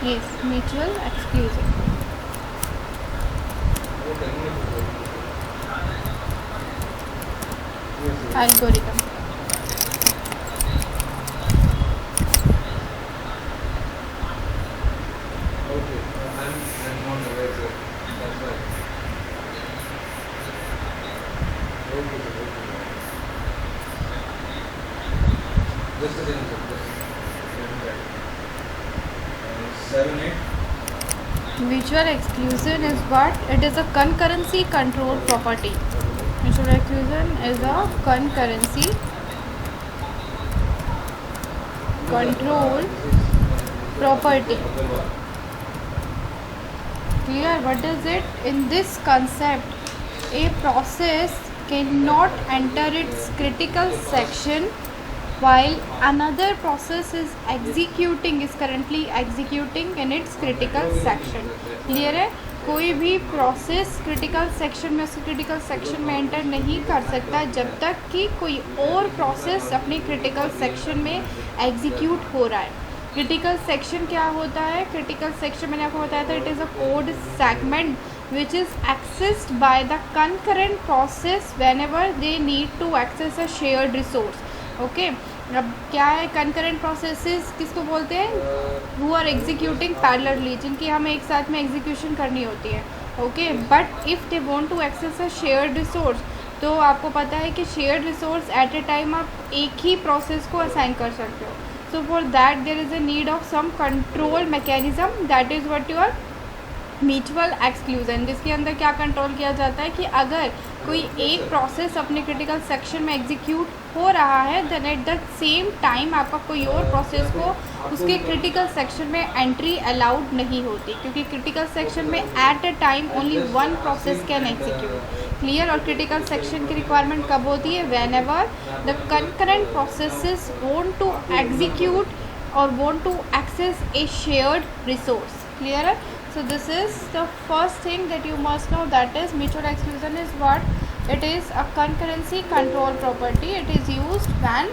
Yes, mutual exclusive. Algorithm. Okay, I'm not aware, sir. That's right. Okay, sir. Okay. Just a second, sir. Just let me check. 7, 8. Mutual exclusion is what? It is a concurrency control property. Mutual exclusion is a concurrency control property. Clear? What is it? In this concept, a process cannot enter its critical section while another process is currently executing in its critical section. Clear है? कोई भी process critical section में उसके critical section में enter नहीं कर सकता जब तक कि कोई और प्रोसेस अपने क्रिटिकल सेक्शन में एग्जीक्यूट हो रहा है. क्रिटिकल सेक्शन क्या होता है? क्रिटिकल सेक्शन मैंने आपको बताया था, it is a code segment which is accessed by the concurrent process whenever they need to access a shared resource. Okay, अब क्या है concurrent processes किसको बोलते हैं? who are executing parallelly, जिनकी हमें एक साथ में execution करनी होती है. Okay, but if they want to access a shared resource, तो आपको पता है कि shared resource at a time आप एक ही process को assign कर सकते हो. So for that there is a need of some control mechanism, that is what your mutual exclusion, जिसके अंदर क्या कंट्रोल किया जाता है कि अगर कोई एक प्रोसेस अपने क्रिटिकल सेक्शन में एग्जीक्यूट हो रहा है then at the same time आपका कोई और प्रोसेस को उसके क्रिटिकल सेक्शन में एंट्री अलाउड नहीं होती, क्योंकि क्रिटिकल सेक्शन में at a time only one process can execute. Clear? और क्रिटिकल सेक्शन की रिक्वायरमेंट कब होती है? Whenever the concurrent processes want to execute और want to access a shared resource. Clear है? So this is the first thing that you must know, that is mutual exclusion is what? It is a concurrency control property. It is used when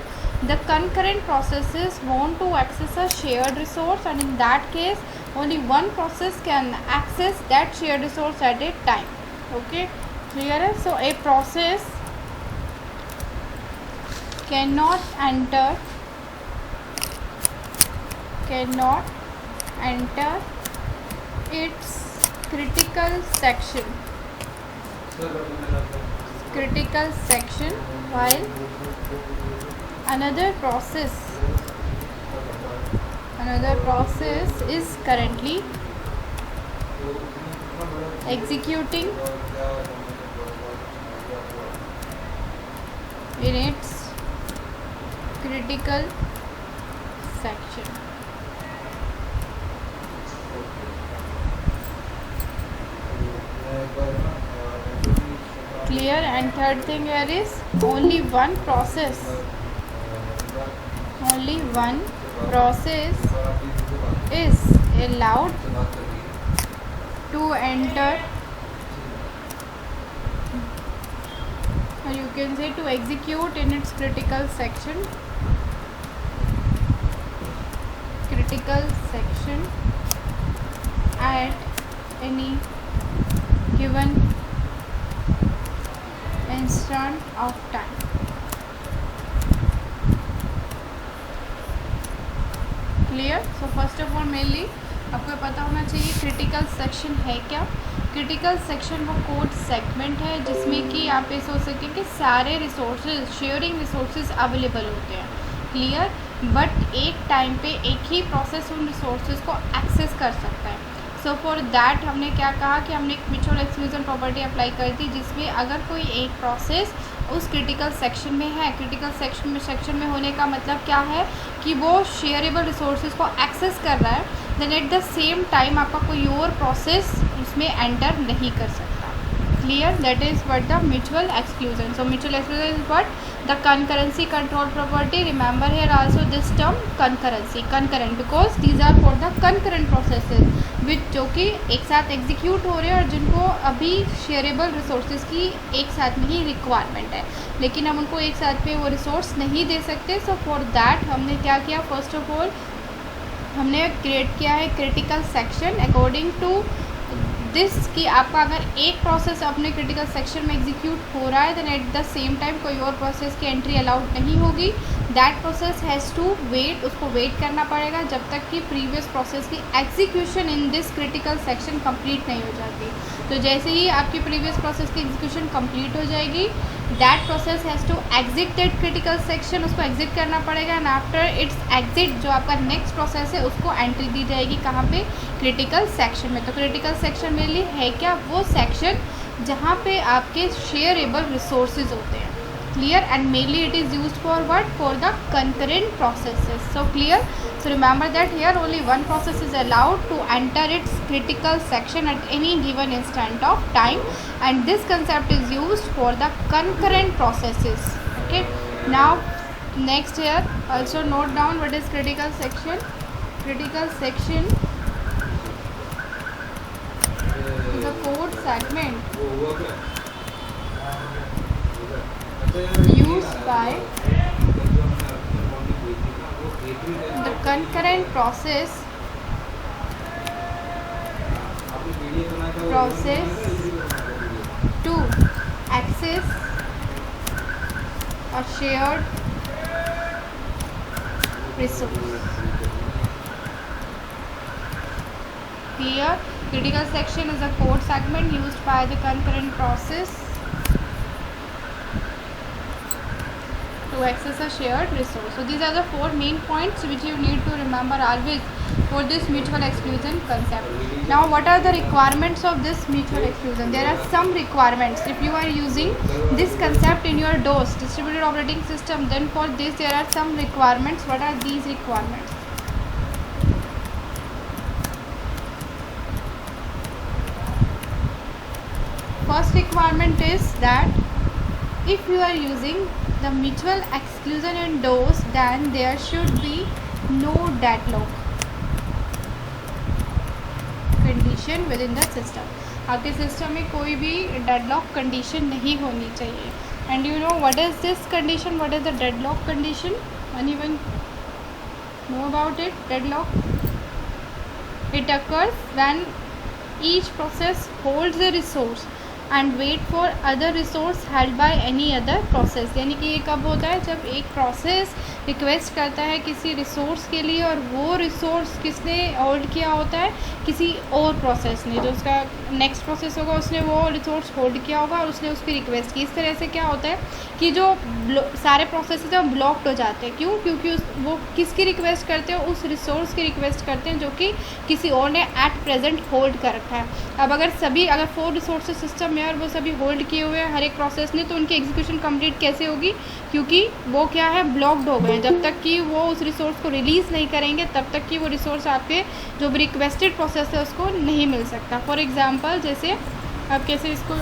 the concurrent processes want to access a shared resource, and in that case only one process can access that shared resource at a time. Okay, clear? So a process cannot enter its critical section while another process is currently executing in its critical section. Clear? And third thing here is only one process is allowed to enter, or you can say to execute in its critical section at any given instant of time. Clear? So first of all mainly आपको पता होना चाहिए critical section है क्या. Critical section वो code segment है जिसमें कि आप ये सोच सकते हैं कि सारे रिसोर्सेज, शेयरिंग रिसोर्सेज अवेलेबल होते हैं. क्लियर? बट एक टाइम पे एक ही प्रोसेस उन रिसोर्सेज को एक्सेस कर सकता है. सो फॉर दैट हमने क्या कहा कि हमने एक म्यूचुअल एक्सक्लूजन प्रॉपर्टी अप्लाई कर दी, जिसमें अगर कोई एक प्रोसेस उस क्रिटिकल सेक्शन में है, क्रिटिकल सेक्शन में होने का मतलब क्या है कि वो शेयरेबल रिसोर्सेज को एक्सेस कर रहा है, then at the same time आपका कोई और प्रोसेस उसमें एंटर नहीं कर सकता. Clear? That is what the mutual exclusion. So mutual exclusion is what? the concurrency control property. Remember here also this term concurrent, because these are for the concurrent processes which जो कि एक साथ execute हो रहे हैं और जिनको अभी शेयरेबल रिसोर्सेज की एक साथ में ही रिक्वायरमेंट है, लेकिन हम उनको एक साथ में वो रिसोर्स नहीं दे सकते. सो फॉर दैट हमने क्या किया, फर्स्ट ऑफ ऑल हमने क्रिएट किया है critical section according to this कि आपका अगर एक प्रोसेस अपने क्रिटिकल सेक्शन में एग्जीक्यूट हो रहा है then at the same time कोई और प्रोसेस की एंट्री अलाउड नहीं होगी. That process has to wait, उसको वेट करना पड़ेगा जब तक कि प्रीवियस प्रोसेस की execution in this critical section complete नहीं हो जाती. तो जैसे ही आपकी प्रीवियस प्रोसेस की एग्जीक्यूशन कंप्लीट हो जाएगी that process has to exit that critical section, उसको एग्जिट करना पड़ेगा एंड आफ्टर इट्स एग्जिट जो आपका नेक्स्ट प्रोसेस है उसको एंट्री दी जाएगी कहाँ पे, क्रिटिकल सेक्शन में. तो क्रिटिकल सेक्शन मेरे लिए है क्या, वो सेक्शन जहाँ पे आपके शेयरेबल रिसोर्सेज होते हैं. Clear. And mainly it is used for what, for the concurrent processes. So clear. So remember that here only one process is allowed to enter its critical section at any given instant of time, and this concept is used for the concurrent processes. Okay. Now next here also note down what is critical section. Critical section is a code segment used by the concurrent process to access a shared resource. Here critical section is a code segment used by the concurrent process to access a shared resource. So these are the four main points which you need to remember always for this mutual exclusion concept. Now what are the requirements of this mutual exclusion? There are some requirements. If you are using this concept in your DOS, distributed operating system, then for this there are some requirements. What are these requirements? First requirement is that if you are using the mutual exclusion in DOS then there should be no deadlock condition within the system. आपके system में कोई भी deadlock condition नहीं होनी चाहिए. And you know what is this condition, what is the deadlock condition, anyone know about it? Deadlock, it occurs when each process holds a resource and wait for other resource held by any other process. यानी कि ये कब होता है, जब एक process request करता है किसी रिसोर्स के लिए और वो रिसोर्स किसने होल्ड किया होता है, किसी और प्रोसेस ने, जो उसका नेक्स्ट प्रोसेस होगा उसने वो रिसोर्स होल्ड किया होगा और उसने उसकी रिक्वेस्ट की. इस तरह से क्या होता है कि जो सारे प्रोसेसेस हैं वो ब्लॉक्ड हो जाते हैं. क्यों? क्योंकि वो किसकी रिक्वेस्ट करते हैं, उस रिसोर्स की रिक्वेस्ट करते हैं जो कि किसी और ने एट प्रेजेंट होल्ड कर रखा है. अब अगर 4 रिसोर्सेज सिस्टम में और वो सभी होल्ड किए हुए हैं हर एक प्रोसेस ने, तो उनकी एग्जीक्यूशन कंप्लीट कैसे होगी, क्योंकि वो क्या है, ब्लॉक्ड हो गए. जब तक कि वो उस रिसोर्स को रिलीज़ नहीं करेंगे तब तक कि वो रिसोर्स आपके जो भी रिक्वेस्टेड प्रोसेस है उसको नहीं मिल सकता. फॉर एग्जांपल जैसे आप कैसे इसको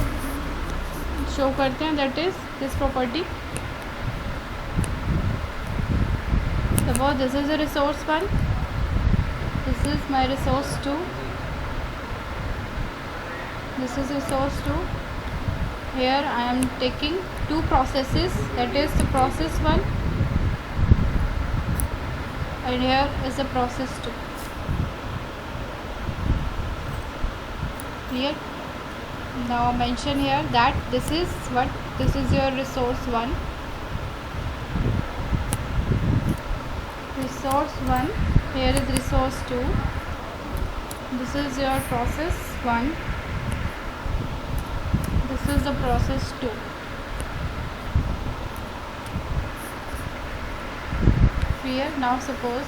शो करते हैं, that is this property. Suppose this is a resource 1, this is my resource 2, this is resource 2. Here I am taking 2 processes, that is the process 1 and here is the process 2. Clear? Now mention here that this is your resource 1, resource 1, here is resource 2, this is your process 1, this is the process 2. Clear? Now suppose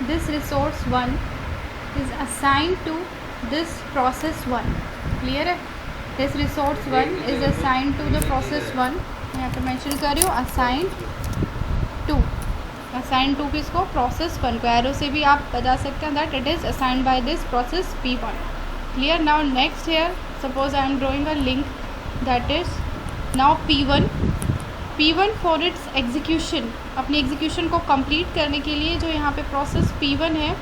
this resource 1 is assigned to this process 1. Clear है? This resource 1 is assigned to the process 1. यहाँ पे mention कर रही हूँ assigned to. Assign to किसको, process 1 को. Arrow से भी आप बता सकते हैं that it is assigned by this process P1. Clear? Now next here suppose I am drawing a link that is now P1 for its execution, अपनी execution को कंप्लीट करने के लिए जो यहाँ पे प्रोसेस P1 है,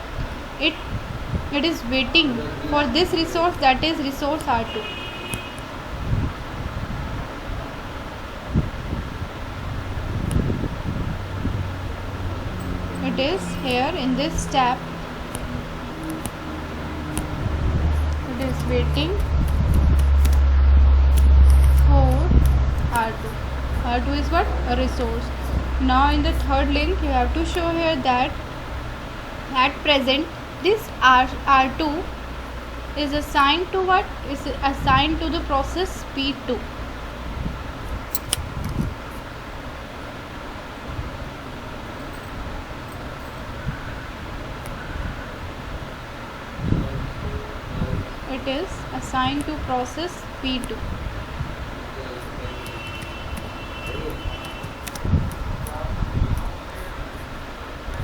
it is waiting for this resource that is resource R2. it is here in this step, it is waiting for R2. R2 is what? A resource. Now in the third link you have to show here that at present this R2 is assigned to what? Is assigned to the process P2. It is assigned to process P2.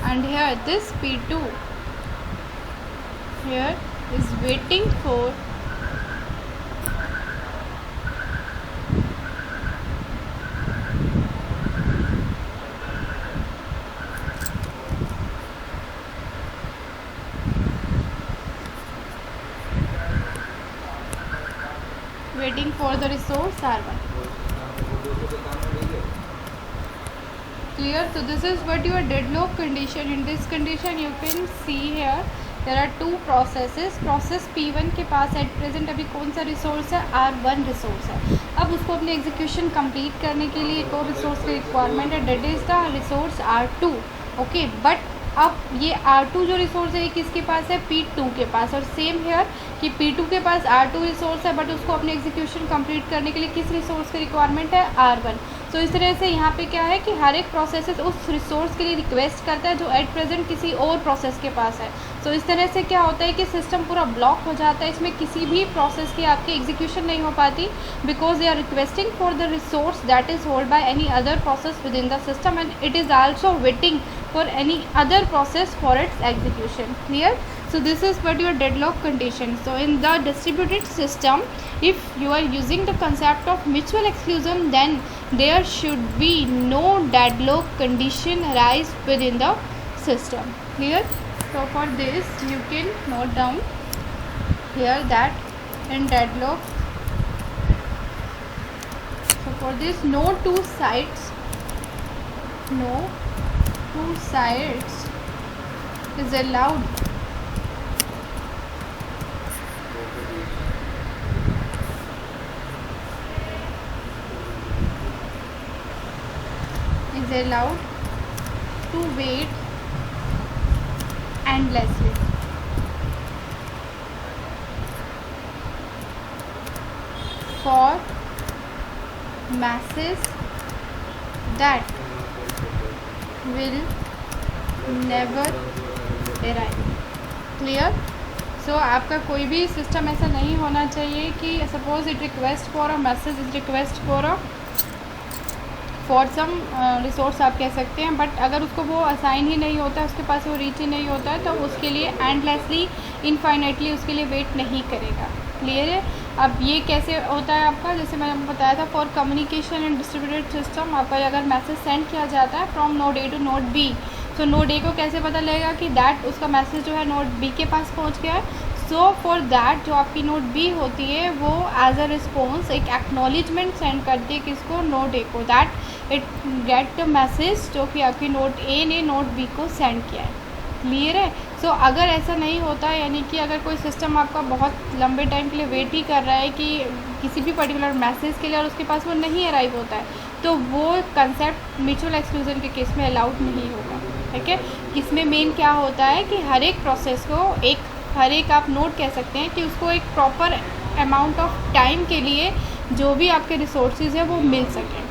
And here this P2 here is waiting for the resource R1. Clear? So this is what your deadlock condition. In this condition you can see here there are two processes. Process P1 के पास at present अभी कौन सा resource है? R1 resource है. अब उसको अपने execution complete करने के लिए एक और रिसोर्स की रिक्वायरमेंट है, that is the resource R2. Okay, but अब ये R2 जो रिसोर्स है ये किसके पास है? P2 के पास. और सेम हेयर कि P2 के पास R2 रिसोर्स है बट उसको अपने एग्जीक्यूशन कंप्लीट करने के लिए किस रिसोर्स की रिक्वायरमेंट है? R1. तो इस तरह से यहाँ पे क्या है कि हर एक प्रोसेस उस रिसोर्स के लिए रिक्वेस्ट करता है जो एट प्रेजेंट किसी और प्रोसेस के पास है. तो इस तरह से क्या होता है कि सिस्टम पूरा ब्लॉक हो जाता है, इसमें किसी भी प्रोसेस की आपकी एग्जीक्यूशन नहीं हो पाती because they are requesting for the resource that is hold by any other process within the system and it is also waiting for any other process for its execution. Clear? So this is what your deadlock condition. So in the distributed system, if you are using the concept of mutual exclusion, then there should be no deadlock condition arise within the system. Clear? So for this you can note down here that in deadlock, so for this no two sides is allowed to wait endlessly. For masses that will never arrive. Clear? So आपका कोई भी system ऐसा नहीं होना चाहिए कि suppose it request for a message, it request for some resource आप कह सकते हैं, बट अगर उसको वो असाइन ही नहीं होता है, उसके पास वो रीच ही नहीं होता है, तो उसके लिए एंडलेसली इनफाइनाइटली उसके लिए वेट नहीं करेगा. क्लियर है? अब ये कैसे होता है आपका, जैसे मैंने बताया था for communication in distributed system, आपका अगर मैसेज सेंड किया जाता है from node A to node B, तो नोड ए को कैसे पता लगेगा कि दैट उसका मैसेज जो है नोड बी के पास पहुंच गया है. सो फॉर दैट जो आपकी नोड बी होती है वो एज अ रिस्पॉन्स एक एक्नॉलेजमेंट सेंड करती है किसको? नोड ए को, that it get the message जो कि आपकी नोड ए ने नोड बी को सेंड किया है. क्लियर है? सो अगर ऐसा नहीं होता है, यानी कि अगर कोई सिस्टम आपका बहुत लंबे टाइम के लिए वेट ही कर रहा है कि किसी भी पर्टिकुलर मैसेज के लिए और उसके पास वो नहीं अराइव होता है, तो वो कंसेप्ट म्यूचुअल एक्सक्लूजन के केस में अलाउड नहीं होगा. ठीक है? इसमें मेन क्या होता है कि हर एक प्रोसेस को हर एक आप नोट कह सकते हैं कि उसको एक प्रॉपर अमाउंट ऑफ टाइम के लिए जो भी आपके रिसोर्सेज है वो मिल सके.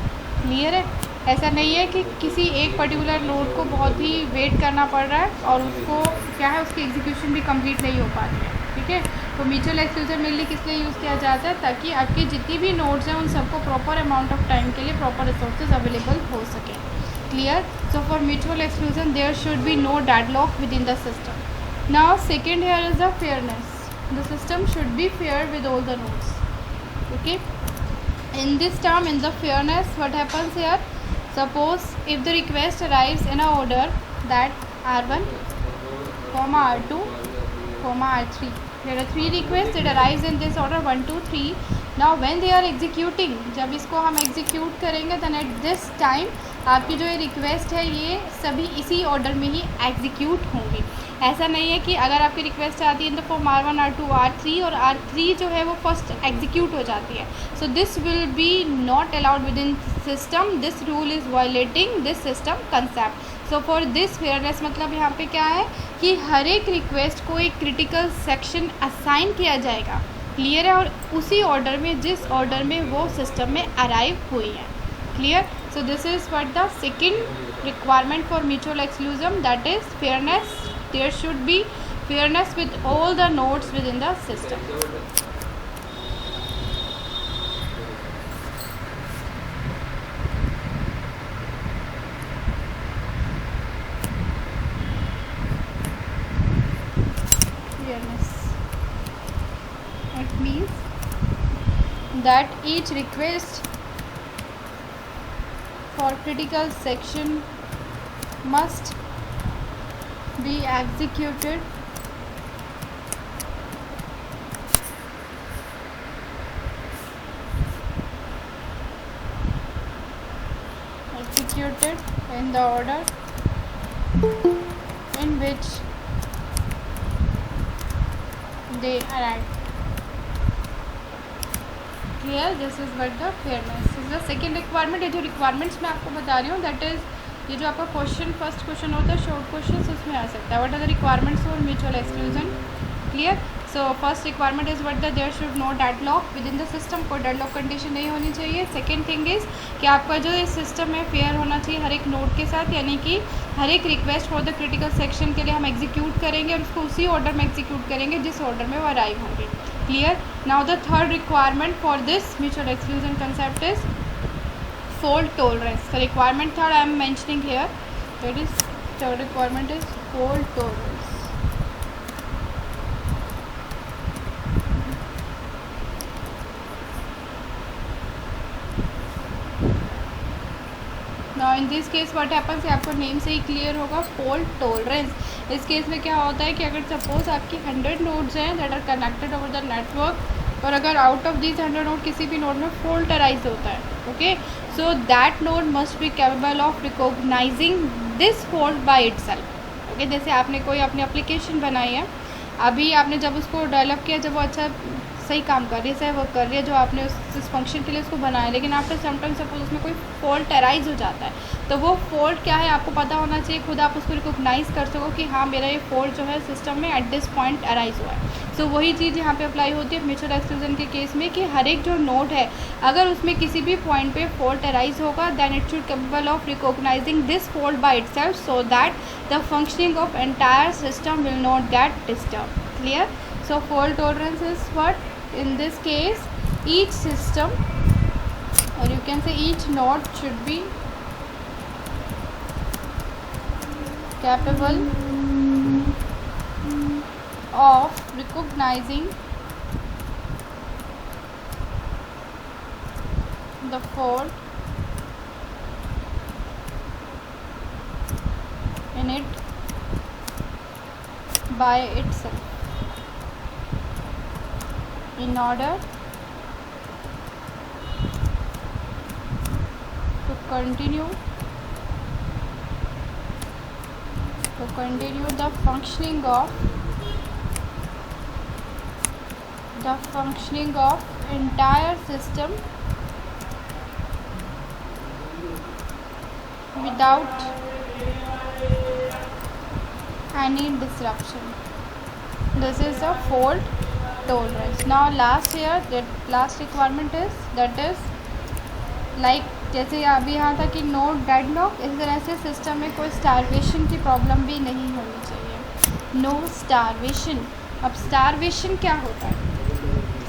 क्लियर है? ऐसा नहीं है कि किसी एक पर्टिकुलर नोड को बहुत ही वेट करना पड़ रहा है और उसको क्या है उसकी एग्जीक्यूशन भी कंप्लीट नहीं हो पाती है. ठीक है? तो म्यूचुअल एक्सक्लूजन मेनली किस लिए यूज़ किया जाता है? ताकि आपकी जितनी भी नोड्स हैं उन सबको प्रॉपर अमाउंट ऑफ टाइम के लिए प्रॉपर रिसोर्सेज अवेलेबल हो सके. Clear? So for mutual exclusion there should be no deadlock within the system. Now second here is the fairness. The system should be fair with all the nodes. Okay, in this term, in the fairness, what happens here? Suppose if the request arrives in a order that R1 comma R2 comma R3, there are three requests, it arrives in this order 1 2 3. Now when they are executing, जब इसको हम execute करेंगे then at this time आपकी जो ये request है ये सभी इसी ऑर्डर में ही एग्जीक्यूट होंगी। ऐसा नहीं है कि अगर आपकी रिक्वेस्ट आती है इन the form R1 R2 R3 और R3 जो है वो फर्स्ट एग्जीक्यूट हो जाती है, so this will be not allowed with in system, this rule is violating this system concept. So for this fairness मतलब यहाँ पे क्या है कि हर एक रिक्वेस्ट को एक क्रिटिकल सेक्शन असाइन किया जाएगा, क्लियर है, और उसी ऑर्डर में जिस ऑर्डर में वो सिस्टम में अराइव हुई है, clear. So this is what the second requirement for mutual exclusion, that is fairness. There should be fairness with all the nodes within the system. Fairness. It means that each request for critical section must be executed in the order in which they arrive. Clear? This is what the fairness is the second requirement. ये जो requirements मैं आपको बता रही हूँ that is ये जो आपका क्वेश्चन फर्स्ट क्वेश्चन होता है शॉर्ट क्वेश्चन उसमें आ सकता है. What are the requirements for mutual exclusion? Clear. So first requirement is what the there should no deadlock within the system, कोई डेडलॉक कंडीशन नहीं होनी चाहिए. सेकेंड थिंग इज़ कि आपका जो ये सिस्टम है फेयर होना चाहिए हर एक नोड के साथ, यानी कि हर एक request for the critical section के लिए हम एग्जीक्यूट करेंगे और उसको उसी ऑर्डर में एग्जीक्यूट करेंगे जिस ऑर्डर में वो अराइव होंगे. Clear. Now the third requirement for this mutual exclusion concept is fault tolerance. The requirement third I am mentioning here, that is third requirement is fault tolerance. Now in this case what happens है आपको name से ही clear होगा fault tolerance. इस case में क्या होता है कि अगर सपोज आपकी 100 नोड्स हैं that are connected over the network और अगर आउट ऑफ दिस 100 नोड किसी भी नोड में फॉल्ट अराइज होता है, okay, so that node must be capable of recognizing this fault by itself. Okay, जैसे आपने कोई अपनी एप्लीकेशन बनाई है, अभी आपने जब उसको डेवलप किया, जब वो अच्छा सही काम कर रही है, सही वर्क कर रही है, जो आपने उस फंक्शन के लिए उसको बनाया, लेकिन आफ्टर समटाइम सपोज उसमें कोई फॉल्ट अराइज हो जाता है, तो वो फॉल्ट क्या है आपको पता होना चाहिए, खुद आप उसको रिकॉग्नाइज कर सको कि हाँ मेरा ये फॉल्ट जो है सिस्टम में एट दिस पॉइंट अराइज हुआ है. सो वही चीज़ यहाँ पे अप्लाई होती है म्यूचुअल एक्सक्लूजन के केस में कि हर एक जो नोड है अगर उसमें किसी भी पॉइंट पे फॉल्ट अराइज होगा then it should capable of recognizing this fault by itself so that the functioning of entire system will not get disturb. Clear. So fault tolerance is what in this case each system or you can say each node should be capable of recognizing the fault in it by itself in order to continue the functioning of entire system without any disruption. This is the fault tolerance. Now last here that last requirement is that is like जैसे अभी यहाँ था कि no deadlock, इस तरह से system में कोई स्टारवेशन की प्रॉब्लम भी नहीं होनी चाहिए. No starvation. अब स्टारवेशन क्या होता है?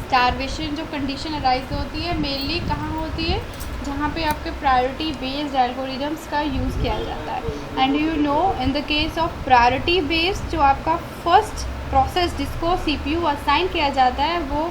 स्टारवेशन जो कंडीशन अराइज होती है मेनली कहाँ होती है? जहाँ पे आपके प्रायोरिटी बेस्ड एल्गोरिदम्स का यूज़ किया जाता है. And you know in the case of priority based जो आपका फर्स्ट प्रोसेस जिसको CPU असाइन किया जाता है वो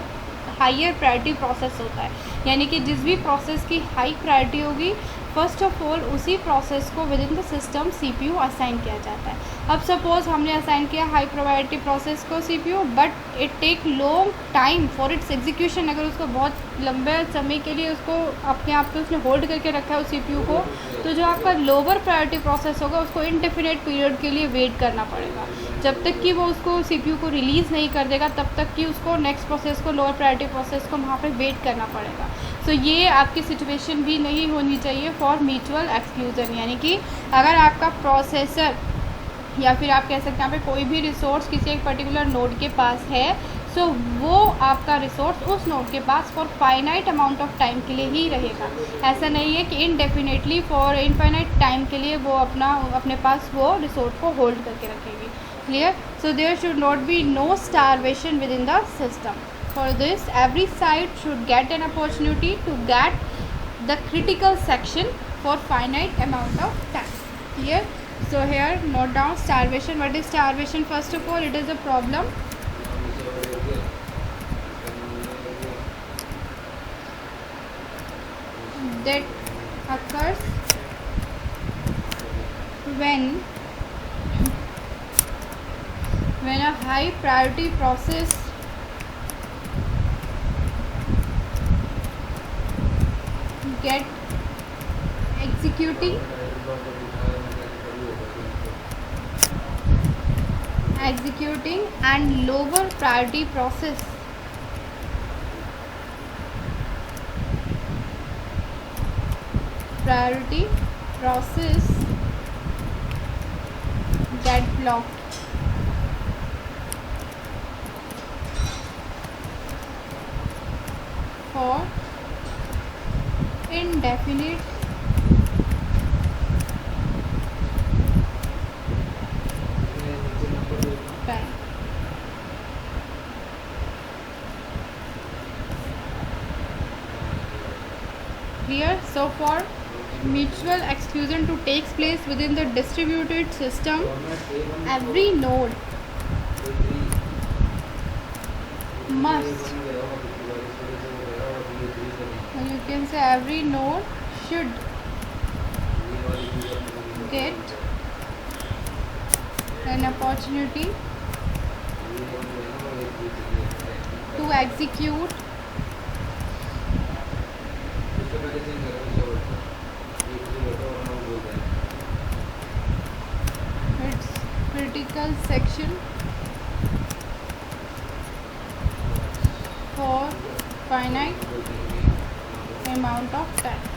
हायर प्रायोरिटी प्रोसेस होता है. यानी कि जिस भी प्रोसेस की हाई प्रायोरिटी होगी, फर्स्ट ऑफ ऑल उसी प्रोसेस को within the system CPU assign किया जाता है। अब सपोज हमने असाइन किया हाई प्रायोरिटी प्रोसेस को CPU, but it take long time for its execution. अगर उसको बहुत लंबे समय के लिए उसको अपने आप पे उसने होल्ड करके रखा है उस CPU को, तो जो आपका लोअर प्रायोरिटी प्रोसेस होगा उसको इनडेफिनेट पीरियड के लिए वेट करना पड़ेगा। जब तक कि वो उसको CPU को रिलीज़ नहीं कर देगा तब तक कि उसको नेक्स्ट प्रोसेस को, लोअर प्रायोरिटी प्रोसेस को वहाँ पे वेट करना पड़ेगा। सो ये आपकी सिचुएशन भी नहीं होनी चाहिए फॉर म्यूचुअल एक्सक्लूजन। यानी कि अगर आपका प्रोसेसर या फिर आप कह सकते हैं यहाँ पे कोई भी रिसोर्स किसी एक पर्टिकुलर नोड के पास है, सो वो आपका रिसोर्स उस नोड के पास for finite amount of time के लिए ही रहेगा। ऐसा नहीं है कि इनडेफिनेटली फॉर इनफाइनाइट टाइम के लिए वो अपने पास वो रिसोर्स को होल्ड करके रखेगी। Clear? So there should not be no starvation within the system. For this, every site should get an opportunity to get the critical section for finite amount of time. Clear? So here, note down starvation. What is starvation? First of all, it is a problem that occurs when a high priority process get executing and lower priority process get blocked for indefinite time. Clear? So for mutual exclusion to takes place within the distributed system, every node must, you can say every node should get an opportunity to execute its critical section for finite amount of time.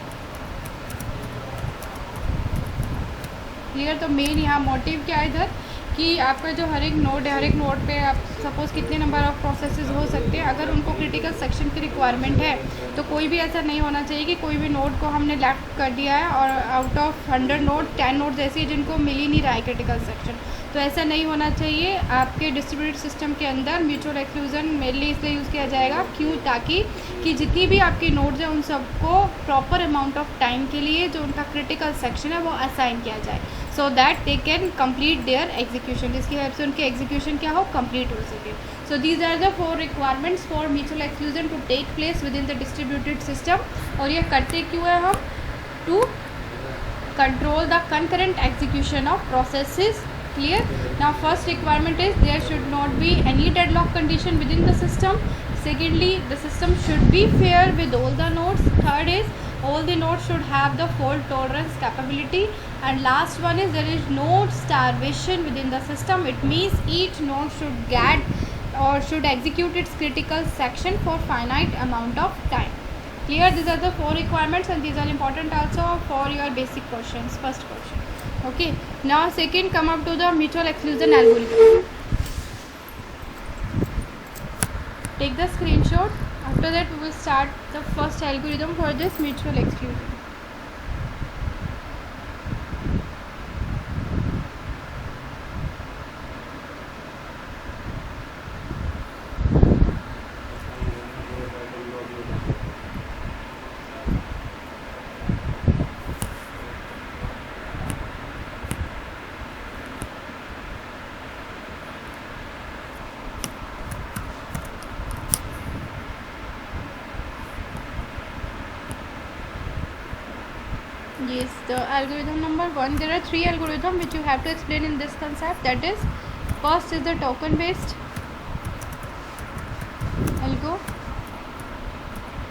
Clear? तो main यहाँ motive क्या है इधर कि आपका जो हर एक node है, हर एक नोड पे आप सपोज़ कितने नंबर ऑफ़ प्रोसेसेस हो सकते हैं। अगर उनको क्रिटिकल सेक्शन की रिक्वायरमेंट है तो कोई भी ऐसा नहीं होना चाहिए कि कोई भी नोड को हमने लेफ्ट कर दिया है और आउट ऑफ 100 नोड 10 नोड्स ऐसे हैं जिनको मिल ही नहीं रहा है क्रिटिकल सेक्शन। तो ऐसा नहीं होना चाहिए। आपके डिस्ट्रीब्यूटेड सिस्टम के अंदर म्यूचुअल एक्सक्लूजन मेनली इसलिए यूज़ किया जाएगा, क्यों? ताकि कि जितनी भी आपकी नोड्स हैं उन सबको प्रॉपर अमाउंट ऑफ टाइम के लिए जो उनका क्रिटिकल सेक्शन है वो असाइन किया जाए, so that they can complete their execution, जिसकी हेल्प से उनकी एग्जीक्यूशन क्या हो, कंप्लीट हो सके। So these are the 4 requirements for mutual exclusion to take place within the distributed system. और ये करते क्यों है हम? To control the concurrent execution of processes. Clear? Now first requirement is there should not be any deadlock condition within the system. Secondly, the system should be fair with all the nodes. Third is all the nodes should have the fault tolerance capability. And last one is there is no starvation within the system. It means each node should get or should execute its critical section for finite amount of time. Clear? These are the 4 requirements and these are important also for your basic questions. First question. Okay, now second, come up to the mutual exclusion algorithm. Take the screenshot. After that we will start the first algorithm for this mutual exclusion. Yes, the algorithm number 1. There are 3 algorithms which you have to explain in this concept. That is, first is the token based algo.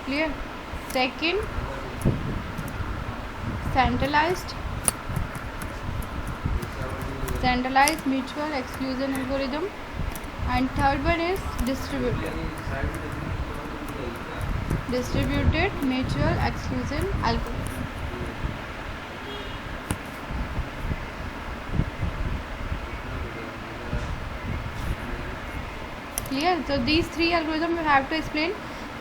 Clear? Second, centralized mutual exclusion algorithm, and third one is distributed mutual exclusion algorithm. Clear? तो these 3 algorithm you have to explain.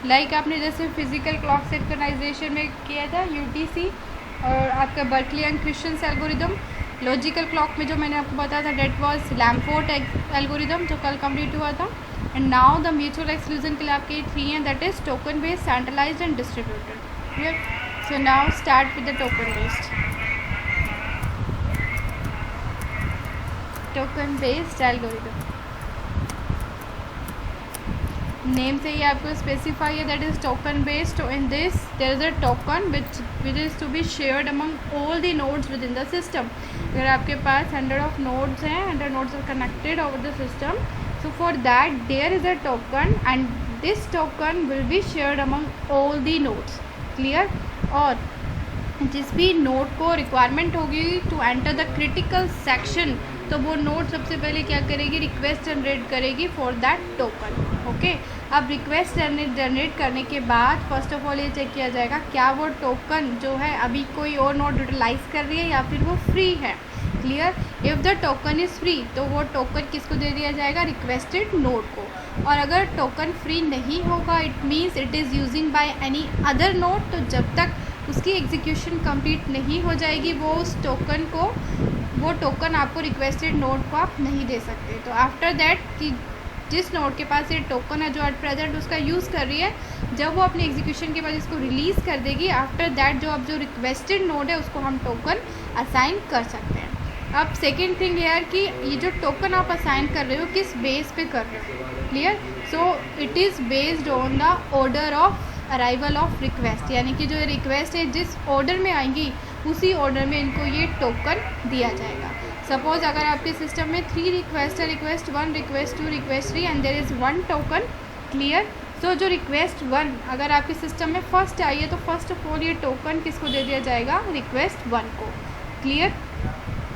Like आपने जैसे physical clock synchronisation में किया था UTC, और आपका Berkeley and Christians algorithm. Logical clock में जो मैंने आपको बताया था डेट वाज लैम्फोर्ड एल्गोरिदम जो कल कंप्लीट हुआ था. And now the mutual exclusion के लिए आपके 3 हैं, that is token based, centralized and distributed. Clear? So now start with the token based algorithm. Name से ही आपको स्पेसिफाई है that is token based. In this there is a token which is to be shared among all the nodes within the system. अगर आपके पास 100 of nodes हैं, 100 nodes are connected over the system, so for that there is a token and this token will be shared among all the nodes. Clear? और जिस भी node को requirement होगी to enter the critical section, तो वो node सबसे पहले क्या करेगी, रिक्वेस्ट जनरेट करेगी फॉर दैट टोकन. ओके, अब रिक्वेस्ट जनरेट करने के बाद फर्स्ट ऑफ ऑल ये चेक किया जाएगा क्या वो टोकन जो है अभी कोई और नोड यूटिलाइज कर रही है या फिर वो फ्री है. Clear? If the token is free तो वो टोकन किसको दे दिया जाएगा, रिक्वेस्टेड नोड को. और अगर टोकन फ्री नहीं होगा, it means it is using by any other node, तो जब तक उसकी एग्जीक्यूशन कंप्लीट नहीं हो जाएगी वो उस टोकन को, वो टोकन आपको रिक्वेस्टेड नोड को आप नहीं दे सकते. तो आफ्टर दैट कि जिस नोड के पास ये टोकन है जो एट प्रेजेंट उसका यूज़ कर रही है, जब वो अपने एग्जीक्यूशन के बाद इसको रिलीज़ कर देगी, आफ्टर दैट जो अब जो रिक्वेस्टेड नोड है उसको हम टोकन असाइन कर सकते हैं. अब सेकेंड थिंग यार कि ये जो टोकन आप असाइन कर रहे हो किस बेस पे कर रहे हो. Clear? So it is based on the order of arrival of request, यानी कि जो रिक्वेस्ट है जिस ऑर्डर में आएंगी उसी ऑर्डर में इनको ये टोकन दिया जाएगा. सपोज अगर आपके सिस्टम में 3 रिक्वेस्ट है, request 1, request 2, request 3 and there is 1 token. Clear? So जो रिक्वेस्ट 1 अगर आपके सिस्टम में फर्स्ट आई है तो फर्स्ट ऑफ ऑल ये टोकन किसको दे दिया जाएगा, रिक्वेस्ट 1 को. क्लियर?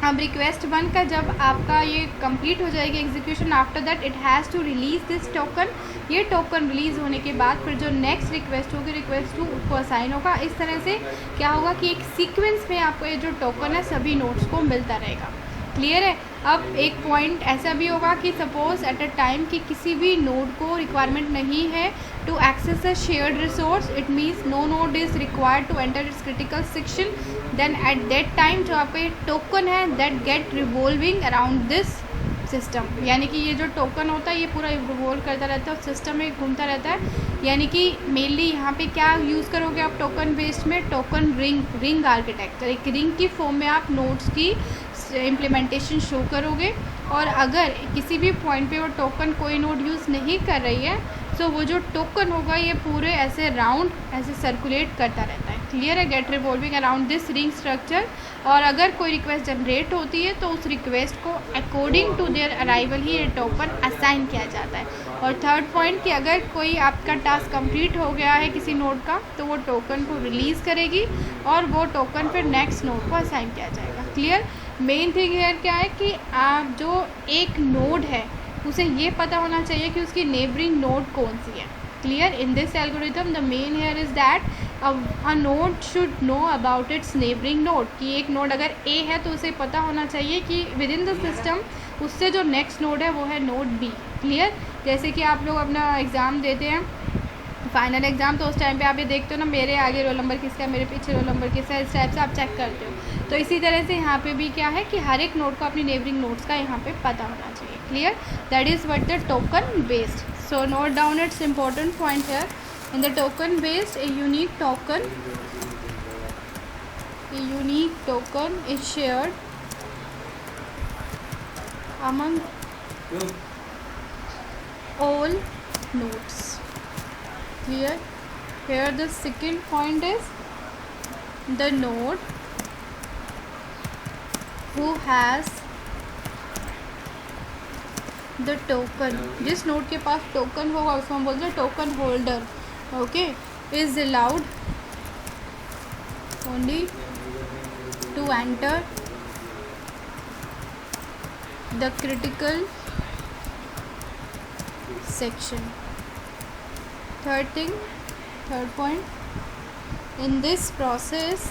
अब रिक्वेस्ट 1 का जब आपका ये कंप्लीट हो जाएगी execution, after that it has to release this token. ये टोकन रिलीज़ होने के बाद फिर जो नेक्स्ट रिक्वेस्ट होगी, रिक्वेस्ट 2, उसको असाइन होगा. इस तरह से क्या होगा कि एक सीक्वेंस में आपको ये जो टोकन है सभी नोड्स को मिलता रहेगा. क्लियर है? अब एक पॉइंट ऐसा भी होगा कि सपोज एट अ टाइम कि किसी भी नोड को रिक्वायरमेंट नहीं है to access a shared resource, it means no node is required to enter its critical section, then at that time जो आपका ये टोकन है that get revolving around this system. यानी कि ये जो टोकन होता है ये पूरा रिवॉल्व करता रहता है, सिस्टम में घूमता रहता है. यानी कि मेनली यहाँ पे क्या यूज़ करोगे आप टोकन बेस्ड में, टोकन रिंग आर्किटेक्चर. एक रिंग की फॉर्म में आप नोड्स की इम्प्लीमेंटेशन शो करोगे, और अगर किसी भी पॉइंट पे वो टोकन कोई नोड यूज़ नहीं कर रही है तो वो जो टोकन होगा ये पूरे ऐसे राउंड ऐसे सर्कुलेट करता रहता है. क्लियर है? Get revolving around this ring structure. और अगर कोई रिक्वेस्ट जनरेट होती है तो उस रिक्वेस्ट को अकॉर्डिंग टू देयर अराइवल ही ये टोकन असाइन किया जाता है. और थर्ड पॉइंट कि अगर कोई आपका टास्क कंप्लीट हो गया है किसी नोड का तो वो टोकन को रिलीज़ करेगी और वो टोकन फिर नेक्स्ट नोड को असाइन किया जाएगा. क्लियर? मेन थिंग हियर क्या है कि आप जो एक नोड है उसे ये पता होना चाहिए कि उसकी नेबरिंग नोड कौन सी है. Clear? In this algorithm the main here is that a node should know about it's neighbouring node. कि एक नोड अगर ए है तो उसे पता होना चाहिए कि विद इन द सिस्टम उससे जो नेक्स्ट नोड है वो है नोड बी. क्लियर? जैसे कि आप लोग अपना एग्ज़ाम देते हैं फाइनल एग्ज़ाम, तो उस टाइम पे आप ये देखते हो ना मेरे आगे रोल नंबर किसका है, मेरे पीछे रोल नंबर किसका है, इस टाइप से आप चेक करते हो. तो इसी तरह से यहाँ पे भी क्या है कि हर एक नोड को अपनी नेबरिंग नोड्स का यहाँ पे पता होना चाहिए. Clear? That is what the token based. So note down it's important point here. In the token based a unique token is shared among all nodes. Clear? Here the second point is the node who has the token, जिस node के पास token होगा उसको हम बोलते हैं token holder. Okay, is allowed only to enter the critical section. Third point, in this process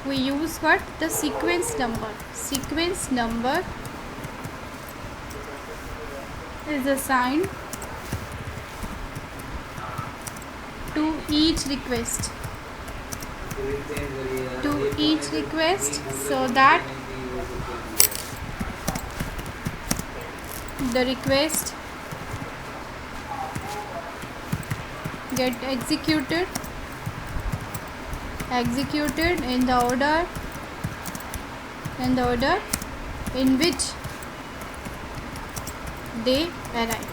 we use what? The sequence number. Sequence number is assigned to each request, so that the request get executed in the order in which they arrive.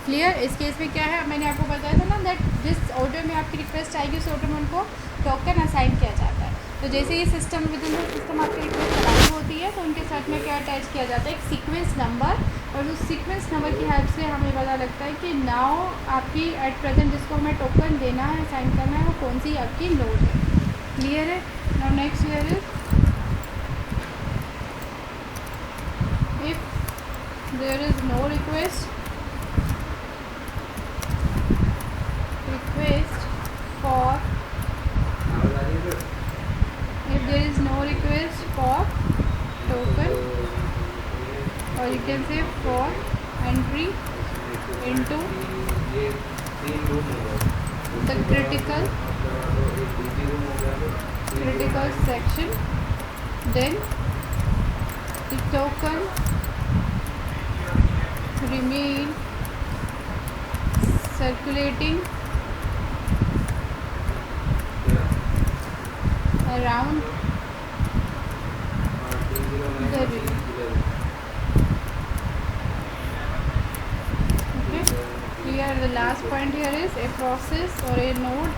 Clear. इस case में क्या है, मैंने आपको बताया था ना that जिस ऑर्डर में आपकी रिक्वेस्ट आएगी उस ऑर्डर में उनको टोकन असाइन किया जाता है. तो जैसे ये system with in the system आपकी रिक्वेस्ट अलाइन होती है तो उनके साथ में क्या अटैच किया जाता है, एक सीक्वेंस नंबर. और उस सीक्वेंस नंबर की हेल्प से हमें पता लगता है कि नाउ आपकी एट प्रेजेंट जिसको हमें टोकन देना है, असाइन करना है, वो कौन सी आपकी नोड है. क्लियर है. Now next here is if there is no request for if there is no request for token, or you can say for entry into the critical section, then the token remain circulating around the ring. Okay, here the last point here is a process or a node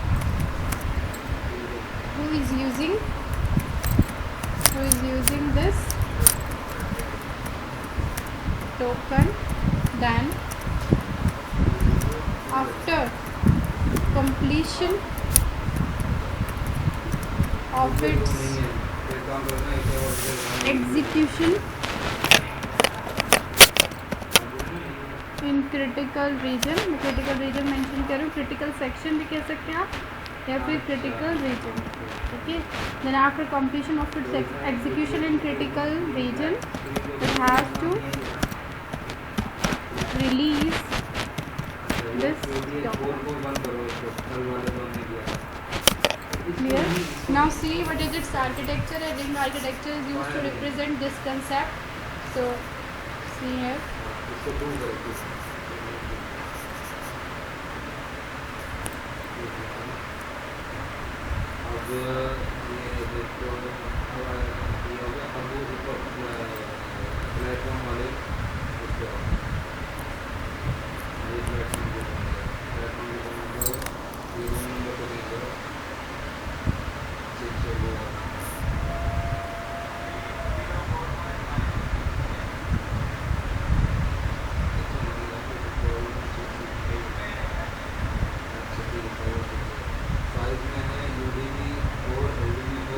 who is using this token, then after completion of its execution in critical region, मैं critical region mention कर रही हूँ, critical section भी कह सकते हैं आप या फिर critical region. Okay, then after completion of its execution in critical region, it has to release this document. Clear. Now see what is its architecture. A ring architecture is used to represent this concept. So see here.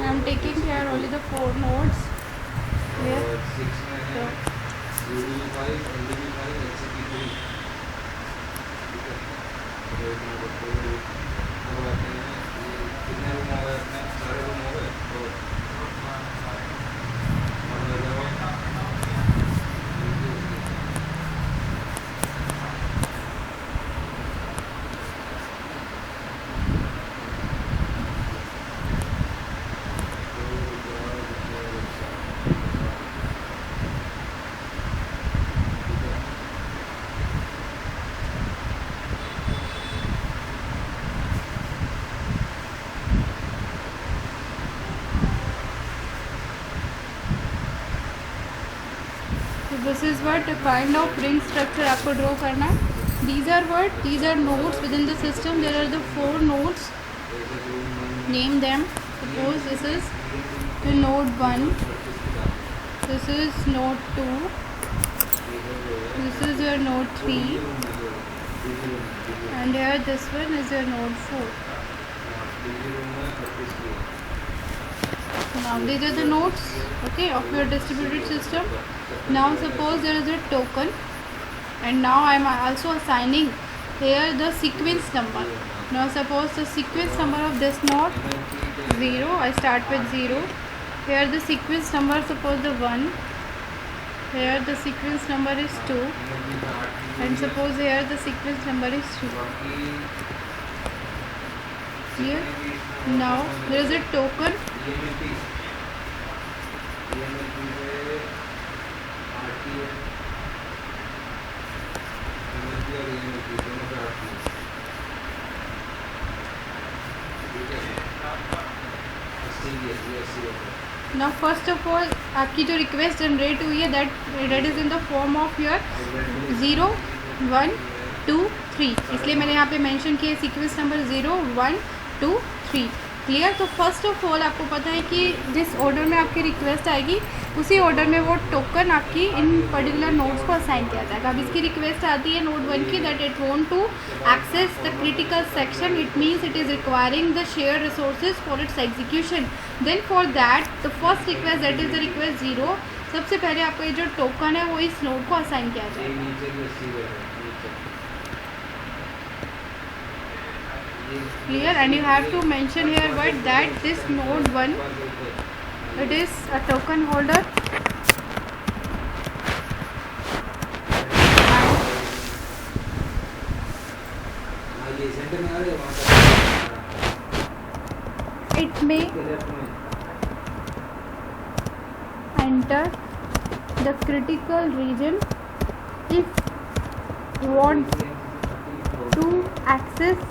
I'm taking here only the 4 nodes. Clear? So, this is what a kind of ring structure आपको draw करना है. These are what? These are nodes within the system. There are the 4 nodes. Name them. Suppose this is to node 1, this is node 2, this is your node 3, and here this one is your node 4. Now these are the nodes, okay, of your distributed system. Now suppose there is a token, and now I am also assigning here the sequence number. Now suppose the sequence number of this node 0, I start with 0. Here the sequence number, suppose the 1. Here the sequence number is 2, and suppose here the sequence number is 3. Here now there is a token. Now first of all आपकी जो request generate हुई है that is in the form of your 0 1 2 3, इसलिए मैंने यहाँ पे mention किया sequence number 0 1 2 3। Clear. तो फर्स्ट ऑफ ऑल आपको पता है कि जिस ऑर्डर में आपकी रिक्वेस्ट आएगी उसी ऑर्डर में वो टोकन आपकी इन पर्टिकुलर नोड्स को असाइन किया जाएगा। अब इसकी रिक्वेस्ट आती है नोड 1 की that it want to access the critical section, it means it is requiring the share resources for its execution. Then for that the first request that is the request 0, सबसे पहले आपका ये जो token है वो इस node को assign किया जाएगा। Clear, and you have to mention here what that this node 1 it is a token holder and it may enter the critical region if want to access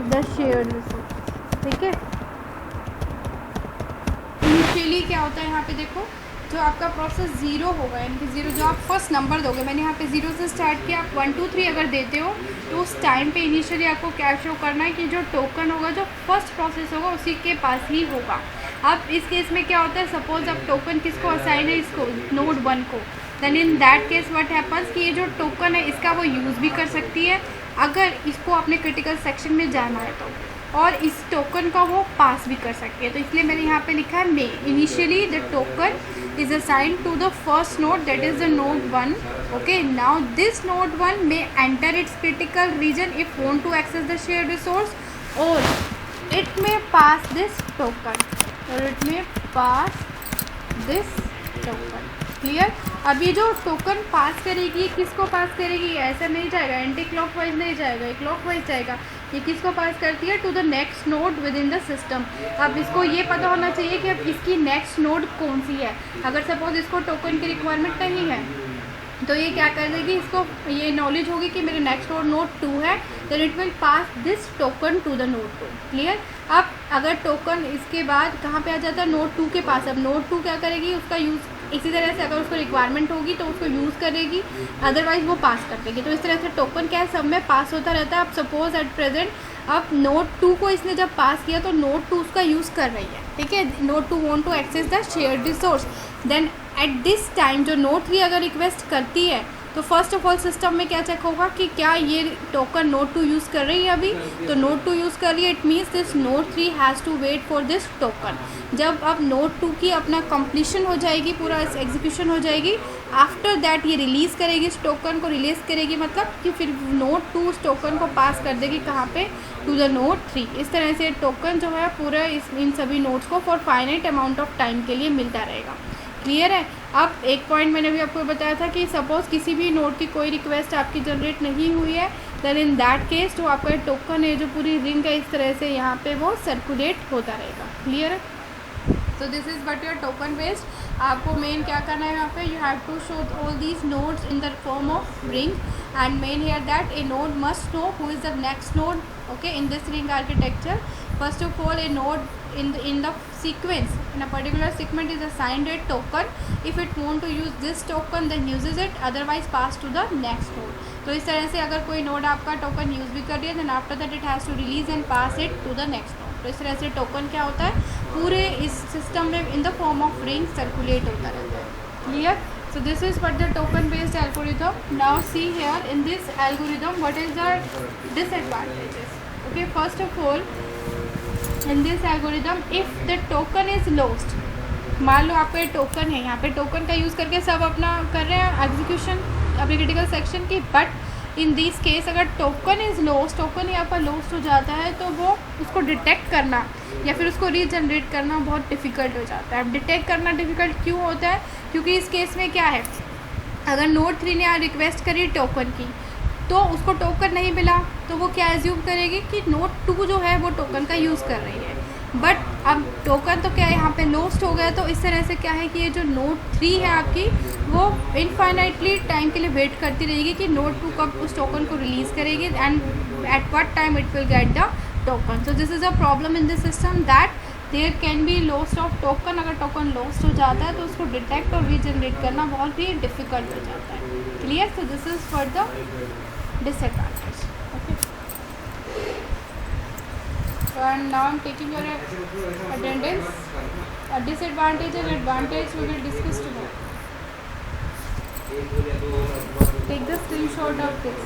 the shared resource. ठीक है, initially क्या होता है यहाँ पे देखो, जो आपका प्रोसेस 0 होगा यानी कि 0 जो आप फर्स्ट नंबर दोगे, मैंने यहाँ पे 0 से स्टार्ट किया, आप 1 2 3 अगर देते हो तो उस टाइम पे इनिशियली आपको क्या शो करना है कि जो टोकन होगा जो फर्स्ट प्रोसेस होगा उसी के पास ही होगा। अब इस केस में क्या होता है, सपोज अब टोकन किसको असाइन है, इसको नोड 1 को, then in that case what happens कि ये जो टोकन है इसका वो यूज़ भी कर सकती है अगर इसको अपने क्रिटिकल सेक्शन में जाना है तो, और इस टोकन का वो पास भी कर सकती है। तो इसलिए मैंने यहाँ पे लिखा है may initially the token is assigned to the first node that is the node 1। Okay, now this node 1 may enter its critical region if want to access the share resource और it may pass this token और it may pass this token. Clear. अब ये जो token पास करेगी किसको पास करेगी, ऐसा नहीं जाएगा, एंटी क्लॉकवाइज नहीं जाएगा, ये क्लॉकवाइज जाएगा। ये किसको पास करती है, to the next node within the system. अब इसको ये पता होना चाहिए कि अब इसकी नेक्स्ट नोड कौन सी है। अगर सपोज इसको टोकन की रिक्वायरमेंट नहीं है तो ये क्या कर देगी, इसको ये नॉलेज होगी कि मेरे नेक्स्ट नोड 2 है, then it will pass this token to the node 2। Clear. अब अगर टोकन इसके बाद कहाँ पे आ जाता है, नोड 2 के पास। अब नोड 2 क्या करेगी, उसका यूज़ इसी तरह से अगर उसको रिक्वायरमेंट होगी तो उसको यूज़ करेगी, अदरवाइज वो पास कर देगी। तो इस तरह से टोकन क्या है, सब में पास होता रहता है। अब सपोज एट प्रेजेंट अब नोड 2 को इसने जब पास किया तो नोड 2 उसका यूज़ कर रही है। ठीक है, node 2 want to access the shared resource, then at this time जो नोड 3 अगर रिक्वेस्ट करती है तो फर्स्ट ऑफ ऑल सिस्टम में क्या चेक होगा कि क्या ये टोकन नोड 2 यूज़ कर रही है अभी, तो नोड 2 यूज़ कर रही है, it means this node 3 has to wait for this token. जब अब नोड 2 की अपना कंप्लीशन हो जाएगी, पूरा एग्जीक्यूशन हो जाएगी, आफ्टर दैट ये रिलीज़ करेगी, इस टोकन को रिलीज़ करेगी, मतलब कि फिर नोड 2 उस टोकन को पास कर देगी कहाँ पे, टू द नोड 3। इस तरह से टोकन जो है पूरा इन सभी नोड्स को for finite amount of time के लिए मिलता रहेगा। क्लियर है। अब एक पॉइंट मैंने भी आपको बताया था कि सपोज़ किसी भी नोड की कोई रिक्वेस्ट आपकी जनरेट नहीं हुई है, देन इन दैट केस जो आपका टोकन है, जो पूरी रिंग है, इस तरह से यहाँ पे वो सर्कुलेट होता रहेगा। क्लियर है। तो this is but your token based. आपको मेन क्या करना है यहाँ पे, you have to show all these nodes in the form of ring and main here that a node must know who is the next node. Okay, in this ring architecture first of all a node in the sequence, in a particular segment is assigned a token. If it want to use this token then uses it, otherwise pass to the next node. तो इस तरह से अगर कोई node आपका token use भी कर रही है then after that it has to release and pass it to the next node. तो इस तरह से टोकन क्या होता है, पूरे इस सिस्टम में इन the form of ring circulate होता रहता है. Clear? So this is what the token based algorithm. Now see here in this algorithm what is the disadvantages. Okay, first of all in this algorithm if the token is lost, मान लो आपका token है, यहाँ पे token का use करके सब अपना कर रहे हैं एग्जीक्यूशन अपने क्रिटिकल सेक्शन की, बट इन दिस केस अगर टोकन इज़ लॉस्ट, टोकन ही आपका लॉस्ट हो जाता है तो वो उसको डिटेक्ट करना या फिर उसको रीजनरेट करना बहुत डिफ़िकल्ट हो जाता है. अब डिटेक्ट करना डिफ़िकल्ट क्यों होता है? क्योंकि इस केस में क्या है, अगर नोड 3 ने रिक्वेस्ट करी टोकन की तो उसको टोकन नहीं मिला तो वो क्या एज्यूम करेगी कि नोड 2 जो है वो टोकन का यूज़ कर रही है, बट अब टोकन तो क्या है यहाँ पे लॉस्ट हो गया. तो इस तरह से क्या है कि ये जो नोड 3 है आपकी वो इनफाइनाइटली टाइम के लिए वेट करती रहेगी कि नोड 2 कब उस टोकन को रिलीज़ करेगी and at what time it will get the token. So this is a problem in this system that there can be lost of token. अगर टोकन लॉस्ट हो जाता है तो उसको डिटेक्ट और रीजनरेट करना बहुत ही डिफ़िकल्ट हो जाता है. Clear? So this is for the disadvantage. Okay. So and now I'm taking your attendance. A disadvantage and advantage we will discuss tomorrow. Take the screenshot of this.